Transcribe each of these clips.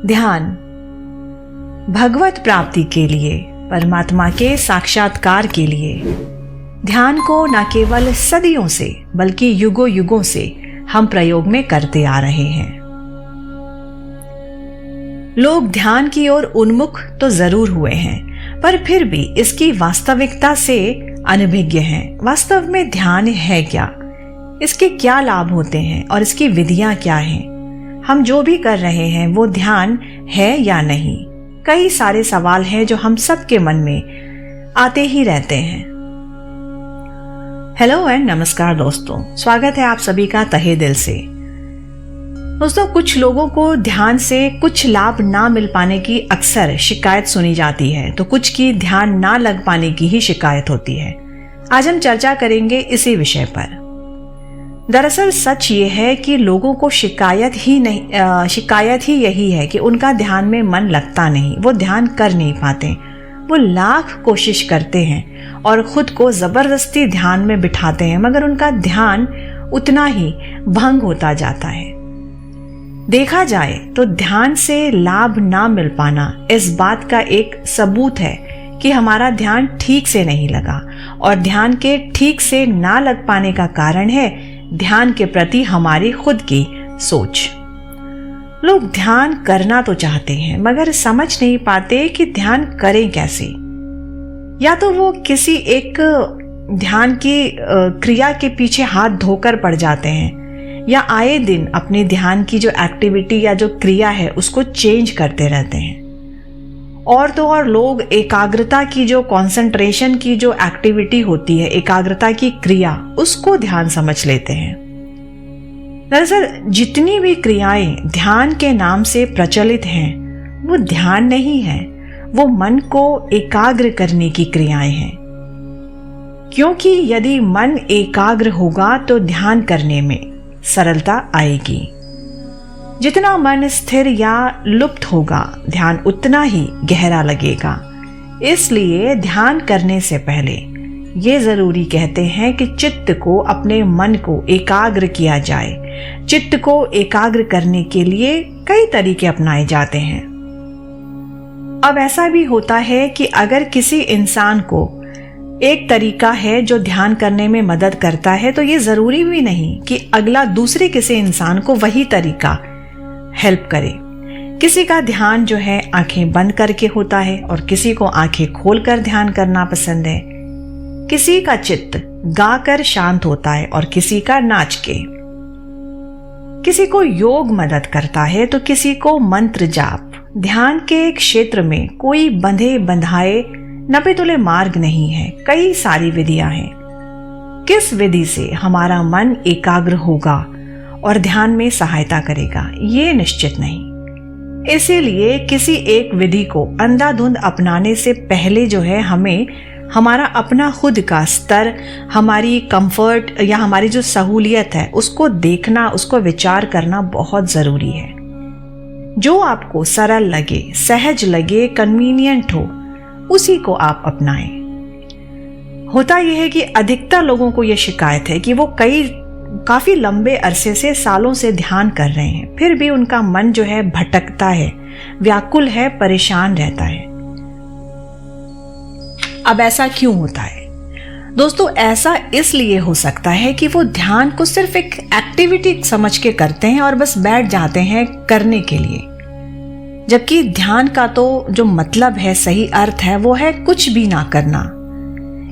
ध्यान भगवत प्राप्ति के लिए, परमात्मा के साक्षात्कार के लिए ध्यान को न केवल सदियों से बल्कि युगों युगों से हम प्रयोग में करते आ रहे हैं। लोग ध्यान की ओर उन्मुख तो जरूर हुए हैं, पर फिर भी इसकी वास्तविकता से अनभिज्ञ हैं। वास्तव में ध्यान है क्या, इसके क्या लाभ होते हैं और इसकी विधियां क्या हैं? हम जो भी कर रहे हैं वो ध्यान है या नहीं? कई सारे सवाल हैं जो हम सबके मन में आते ही रहते हैं। हेलो एंड नमस्कार दोस्तों, स्वागत है आप सभी का तहे दिल से। दोस्तों, कुछ लोगों को ध्यान से कुछ लाभ ना मिल पाने की अक्सर शिकायत सुनी जाती है, तो कुछ की ध्यान ना लग पाने की ही शिकायत होती है। आज हम चर्चा करेंगे इसी विषय पर। दरअसल सच ये है कि लोगों को शिकायत ही यही है कि उनका ध्यान में मन लगता नहीं, वो ध्यान कर नहीं पाते। वो लाख कोशिश करते हैं और खुद को जबरदस्ती ध्यान में बिठाते हैं, मगर उनका ध्यान उतना ही भंग होता जाता है। देखा जाए तो ध्यान से लाभ ना मिल पाना इस बात का एक सबूत है कि हमारा ध्यान ठीक से नहीं लगा, और ध्यान के ठीक से ना लग पाने का कारण है ध्यान के प्रति हमारी खुद की सोच। लोग ध्यान करना तो चाहते हैं, मगर समझ नहीं पाते कि ध्यान करें कैसे। या तो वो किसी एक ध्यान की क्रिया के पीछे हाथ धोकर पड़ जाते हैं, या आए दिन अपने ध्यान की जो एक्टिविटी या जो क्रिया है उसको चेंज करते रहते हैं। और तो और लोग एकाग्रता की जो कंसंट्रेशन की जो एक्टिविटी होती है, एकाग्रता की क्रिया, उसको ध्यान समझ लेते हैं। दरअसल जितनी भी क्रियाएं ध्यान के नाम से प्रचलित हैं वो ध्यान नहीं है, वो मन को एकाग्र करने की क्रियाएं हैं। क्योंकि यदि मन एकाग्र होगा तो ध्यान करने में सरलता आएगी। जितना मन स्थिर या लुप्त होगा, ध्यान उतना ही गहरा लगेगा। इसलिए ध्यान करने से पहले ये जरूरी कहते हैं कि चित्त को, अपने मन को एकाग्र किया जाए। चित्त को एकाग्र करने के लिए कई तरीके अपनाए जाते हैं। अब ऐसा भी होता है कि अगर किसी इंसान को एक तरीका है जो ध्यान करने में मदद करता है, तो ये जरूरी भी नहीं कि अगला दूसरे किसी इंसान को वही तरीका हेल्प करे। किसी का ध्यान जो है आंखें बंद करके होता है और किसी को आंखें खोलकर ध्यान करना पसंद है। किसी का चित्त गाकर शांत होता है और किसी का नाच के। किसी को योग मदद करता है तो किसी को मंत्र जाप। ध्यान के क्षेत्र में कोई बंधे बंधाए नपे तुले मार्ग नहीं है, कई सारी विधियां हैं। किस विधि से हमारा मन एकाग्र होगा और ध्यान में सहायता करेगा, ये निश्चित नहीं। इसीलिए किसी एक विधि को अंधाधुंध अपनाने से पहले जो है हमें हमारा अपना खुद का स्तर, हमारी कंफर्ट या हमारी जो सहूलियत है उसको देखना, उसको विचार करना बहुत जरूरी है। जो आपको सरल लगे, सहज लगे, कन्वीनियंट हो, उसी को आप अपनाएं। होता यह है कि अधिकतर लोगों को यह शिकायत है कि वो काफी लंबे अरसे से, सालों से ध्यान कर रहे हैं, फिर भी उनका मन जो है भटकता है, व्याकुल है, परेशान रहता है। अब ऐसा क्यों होता है? दोस्तों, ऐसा इसलिए हो सकता है कि वो ध्यान को सिर्फ एक एक्टिविटी समझ के करते हैं और बस बैठ जाते हैं करने के लिए, जबकि ध्यान का तो जो मतलब है, सही अर्थ है, वो है कुछ भी ना करना।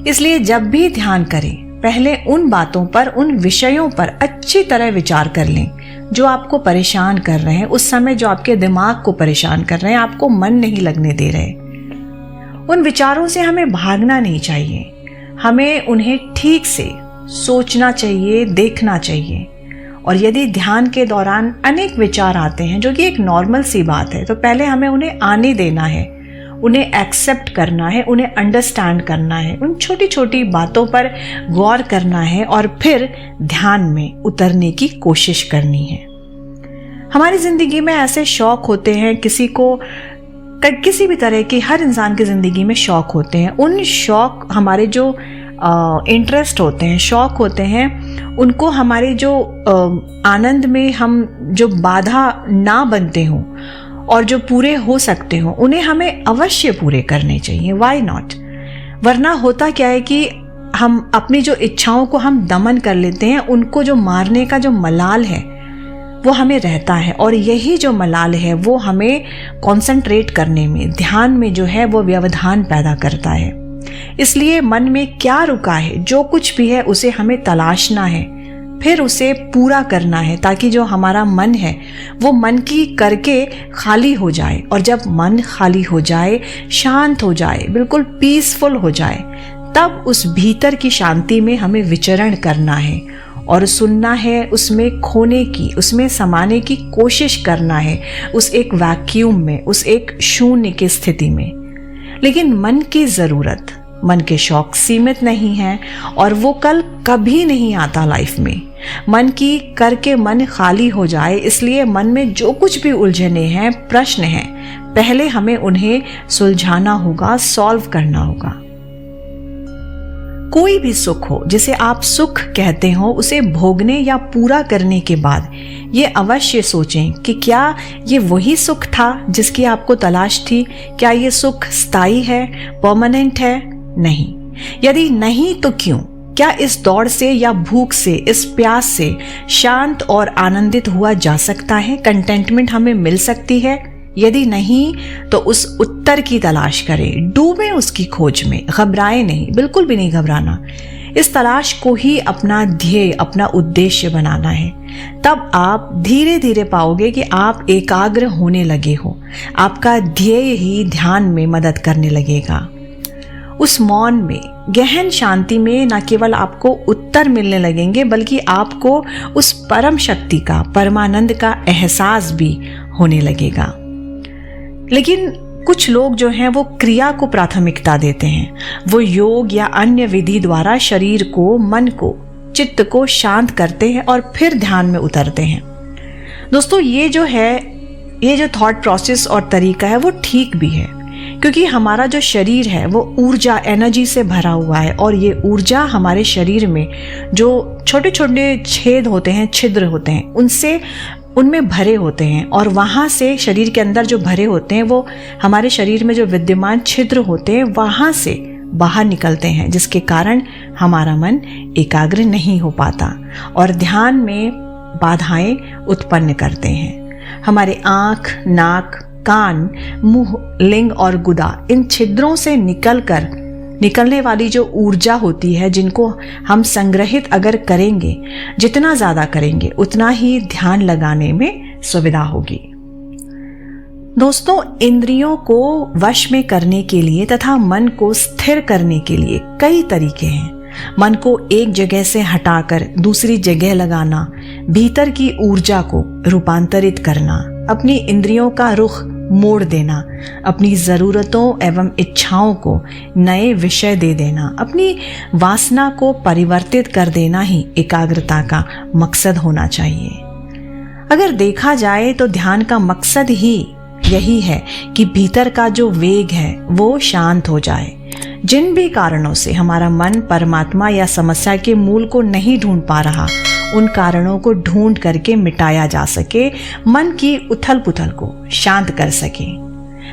इसलिए जब भी ध्यान करें, पहले उन बातों पर, उन विषयों पर अच्छी तरह विचार कर लें जो आपको परेशान कर रहे हैं, उस समय जो आपके दिमाग को परेशान कर रहे हैं, आपको मन नहीं लगने दे रहे। उन विचारों से हमें भागना नहीं चाहिए, हमें उन्हें ठीक से सोचना चाहिए, देखना चाहिए। और यदि ध्यान के दौरान अनेक विचार आते हैं, जो कि एक नॉर्मल सी बात है, तो पहले हमें उन्हें आने देना है, उन्हें एक्सेप्ट करना है, उन्हें अंडरस्टैंड करना है, उन छोटी छोटी बातों पर गौर करना है और फिर ध्यान में उतरने की कोशिश करनी है। हमारी जिंदगी में ऐसे शौक होते हैं, किसी भी तरह की, हर इंसान की जिंदगी में शौक होते हैं। उन शौक, हमारे जो इंटरेस्ट होते हैं, शौक होते हैं, उनको हमारे जो आनंद में हम जो बाधा ना बनते हों, और जो पूरे हो सकते हो उन्हें हमें अवश्य पूरे करने चाहिए। Why not? वरना होता क्या है कि हम अपनी जो इच्छाओं को हम दमन कर लेते हैं, उनको जो मारने का जो मलाल है वो हमें रहता है, और यही जो मलाल है वो हमें कंसंट्रेट करने में, ध्यान में जो है वो व्यवधान पैदा करता है। इसलिए मन में क्या रुका है, जो कुछ भी है उसे हमें तलाशना है, फिर उसे पूरा करना है, ताकि जो हमारा मन है वो मन की करके खाली हो जाए। और जब मन खाली हो जाए, शांत हो जाए, बिल्कुल पीसफुल हो जाए, तब उस भीतर की शांति में हमें विचरण करना है और सुनना है, उसमें खोने की, उसमें समाने की कोशिश करना है, उस एक वैक्यूम में, उस एक शून्य की स्थिति में। लेकिन मन की ज़रूरत, मन के शौक सीमित नहीं हैं और वो कल कभी नहीं आता लाइफ में। मन की करके मन खाली हो जाए, इसलिए मन में जो कुछ भी उलझने हैं, प्रश्न हैं, पहले हमें उन्हें सुलझाना होगा, सॉल्व करना होगा। कोई भी सुख हो, जिसे आप सुख कहते हो, उसे भोगने या पूरा करने के बाद ये अवश्य सोचें कि क्या ये वही सुख था जिसकी आपको तलाश थी? क्या ये सुख स्थायी है, परमानेंट है? नहीं। यदि नहीं तो क्यों? क्या इस दौड़ से या भूख से, इस प्यास से शांत और आनंदित हुआ जा सकता है? कंटेंटमेंट हमें मिल सकती है? यदि नहीं तो उस उत्तर की तलाश करें, डूबें उसकी खोज में, घबराएं नहीं, बिल्कुल भी नहीं घबराना। इस तलाश को ही अपना ध्येय, अपना उद्देश्य बनाना है। तब आप धीरे धीरे पाओगे कि आप एकाग्र होने लगे हो, आपका ध्येय ही ध्यान में मदद करने लगेगा। उस मौन में, गहन शांति में न केवल आपको उत्तर मिलने लगेंगे, बल्कि आपको उस परम शक्ति का, परमानंद का एहसास भी होने लगेगा। लेकिन कुछ लोग जो हैं वो क्रिया को प्राथमिकता देते हैं। वो योग या अन्य विधि द्वारा शरीर को, मन को, चित्त को शांत करते हैं और फिर ध्यान में उतरते हैं। दोस्तों, ये जो थॉट प्रोसेस और तरीका है वो ठीक भी है, क्योंकि हमारा जो शरीर है वो ऊर्जा, एनर्जी से भरा हुआ है, और ये ऊर्जा हमारे शरीर में जो छोटे छोटे छेद होते हैं, छिद्र होते हैं, उनमें भरे होते हैं, और वहाँ से शरीर के अंदर जो भरे होते हैं वो हमारे शरीर में जो विद्यमान छिद्र होते हैं वहाँ से बाहर निकलते हैं, जिसके कारण हमारा मन एकाग्र नहीं हो पाता और ध्यान में बाधाएं उत्पन्न करते हैं। हमारे आँख, नाक, कान, मुंह, लिंग और गुदा, इन छिद्रों से निकलने वाली जो ऊर्जा होती है, जिनको हम संग्रहित अगर करेंगे, जितना ज्यादा करेंगे उतना ही ध्यान लगाने में सुविधा होगी। दोस्तों, इंद्रियों को वश में करने के लिए तथा मन को स्थिर करने के लिए कई तरीके हैं। मन को एक जगह से हटाकर दूसरी जगह लगाना, भीतर की ऊर्जा को रूपांतरित करना, अपनी इंद्रियों का रुख मोड़ देना, अपनी ज़रूरतों एवं इच्छाओं को नए विषय दे देना, अपनी वासना को परिवर्तित कर देना ही एकाग्रता का मकसद होना चाहिए। अगर देखा जाए तो ध्यान का मकसद ही यही है कि भीतर का जो वेग है वो शांत हो जाए। जिन भी कारणों से हमारा मन परमात्मा या समस्या के मूल को नहीं ढूंढ पा रहा, उन कारणों को ढूंढ करके मिटाया जा सके, मन की उथल पुथल को शांत कर सके।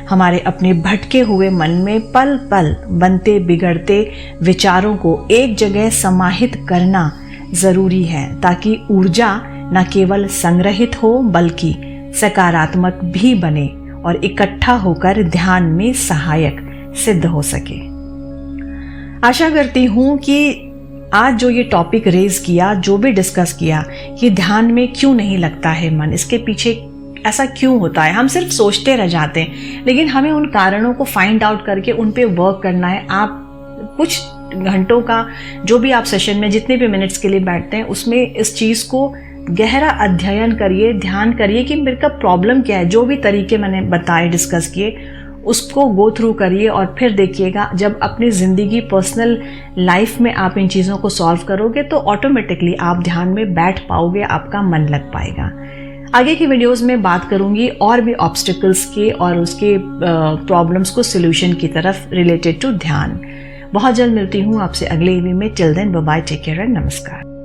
हमारे अपने भटके हुए मन में पल पल बनते बिगड़ते विचारों को एक जगह समाहित करना जरूरी है, ताकि ऊर्जा न केवल संग्रहित हो बल्कि सकारात्मक भी बने और इकट्ठा होकर ध्यान में सहायक सिद्ध हो सके। आशा करती हूँ कि आज जो ये टॉपिक रेज किया, जो भी डिस्कस किया, ये ध्यान में क्यों नहीं लगता है मन, इसके पीछे ऐसा क्यों होता है, हम सिर्फ सोचते रह जाते हैं, लेकिन हमें उन कारणों को फाइंड आउट करके उन पे वर्क करना है। आप कुछ घंटों का जो भी आप सेशन में जितने भी मिनट्स के लिए बैठते हैं, उसमें इस चीज़ को गहरा अध्ययन करिए, ध्यान करिए कि मेरे का प्रॉब्लम क्या है। जो भी तरीके मैंने बताए, डिस्कस किए, उसको गो थ्रू करिए और फिर देखिएगा जब अपनी ज़िंदगी, पर्सनल लाइफ में आप इन चीज़ों को सॉल्व करोगे तो ऑटोमेटिकली आप ध्यान में बैठ पाओगे, आपका मन लग पाएगा। आगे की वीडियोस में बात करूंगी और भी ऑब्स्टिकल्स के और उसके प्रॉब्लम्स को सोल्यूशन की तरफ रिलेटेड टू ध्यान। बहुत जल्द मिलती हूँ आपसे अगले ईवी में। Till then, bye bye, take care and नमस्कार।